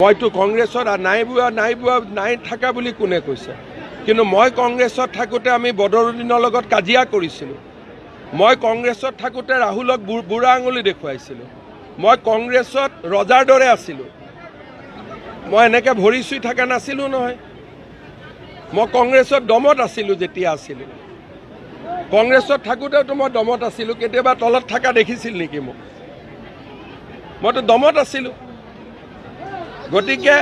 মইতো কংগ্ৰেছত নাই থাকা বুলি কোনে কৈছে কিন্তু মই কংগ্ৰেছত থাকোঁতে আমি বদৰুদ্দিনৰ লগত কাজিয়া কৰিছিলোঁ মই কংগ্ৰেছত থাকোঁতে ৰাহুলক বুঢ়া আঙুলি দেখুৱাইছিলোঁ মই কংগ্ৰেছত ৰজাৰ দৰে আছিলোঁ মই এনেকৈ ভৰি চুই থকা নাছিলোঁ নহয় মই কংগ্ৰেছত দমত আছিলোঁ যেতিয়া আছিলোঁ কংগ্ৰেছত থাকোঁতেতো মই দমত আছিলোঁ কেতিয়াবা তলত থকা দেখিছিল নেকি মোক মইতো দমত আছিলোঁ গতিকে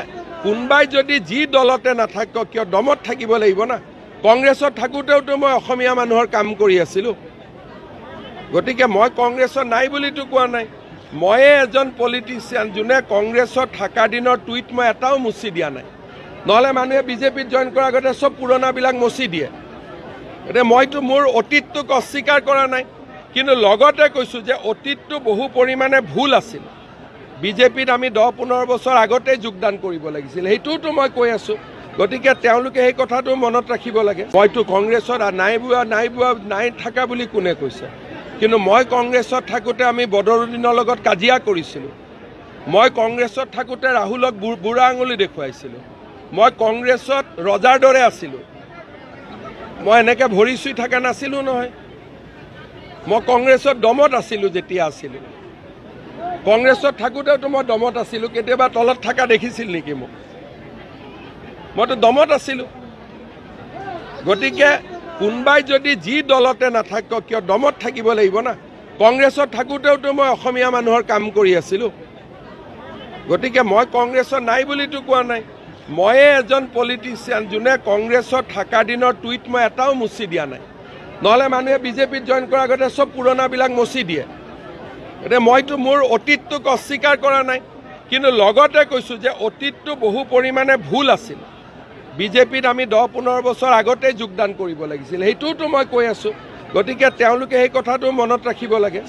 কোনবাই যদি যি দলতে নাথাকক কিয় দমত থাকিব লাগিব না কংগ্ৰেছত থাকোঁতেওতো মই অসমীয়া মানুহৰ কাম কৰি আছিলোঁ গতিকে মই কংগ্ৰেছত নাই বুলিতো কোৱা নাই ময়ে এজন পলিটিচিয়ান যোনে কংগ্ৰেছত থকা দিনৰ টুইট মই এটাও মুচি দিয়া নাই নহ'লে মানুহে বিজেপিত জইন কৰাৰ আগতে চব পুৰণাবিলাক মুচি দিয়ে এতিয়া মইতো মোৰ অতীতটোক অস্বীকাৰ কৰা নাই কিন্তু লগতে কৈছোঁ যে অতীতটো বহু পৰিমাণে ভুল আছিল বিজেপিত আমি 10-15 বছৰ আগতেই যোগদান কৰিব লাগিছিল সেইটোতো মই কৈ আছোঁ গতিকে তেওঁলোকে সেই কথাটো মনত ৰাখিব লাগে মইতো কংগ্ৰেছত নাই থাকা বুলি কোনে কৈছে কিন্তু মই কংগ্ৰেছত থাকোঁতে আমি বদৰুদ্দিনৰ লগত কাজিয়া কৰিছিলোঁ মই কংগ্ৰেছত থাকোঁতে ৰাহুলক বুঢ়া আঙুলি দেখুৱাইছিলোঁ মই কংগ্ৰেছত ৰজাৰ দৰে আছিলোঁ মই এনেকৈ ভৰি চুই থকা নাছিলোঁ নহয় মই কংগ্ৰেছত দমত আছিলোঁ যেতিয়া আছিলোঁ কংগ্ৰেছত থাকোঁতেওতো মই দমত আছিলোঁ কেতিয়াবা তলত থকা দেখিছিল নেকি মোক মইতো দমত আছিলোঁ গতিকে কোনবাই যদি যি দলতে নাথাকক কিয় দমত থাকিব লাগিব না কংগ্ৰেছত থাকোঁতেওতো মই অসমীয়া মানুহৰ কাম কৰি আছিলোঁ গতিকে মই কংগ্ৰেছত নাই বুলিতো কোৱা নাই ময়ে এজন পলিটিচিয়ান যোনে কংগ্ৰেছত থকা দিনৰ টুইট মই এটাও মুচি দিয়া নাই নহ'লে মানুহে বিজেপিত জইন কৰাৰ আগতে চব পুৰণাবিলাক মুচি দিয়ে এতিয়া মইতো মোৰ অতীতটোক অস্বীকাৰ কৰা নাই কিন্তু লগতে কৈছোঁ যে অতীতটো বহু পৰিমাণে ভুল আছিল বিজেপিত আমি 10-15 বছৰ আগতেই যোগদান কৰিব লাগিছিল সেইটোতো মই কৈ আছোঁ গতিকে তেওঁলোকে সেই কথাটো মনত ৰাখিব লাগে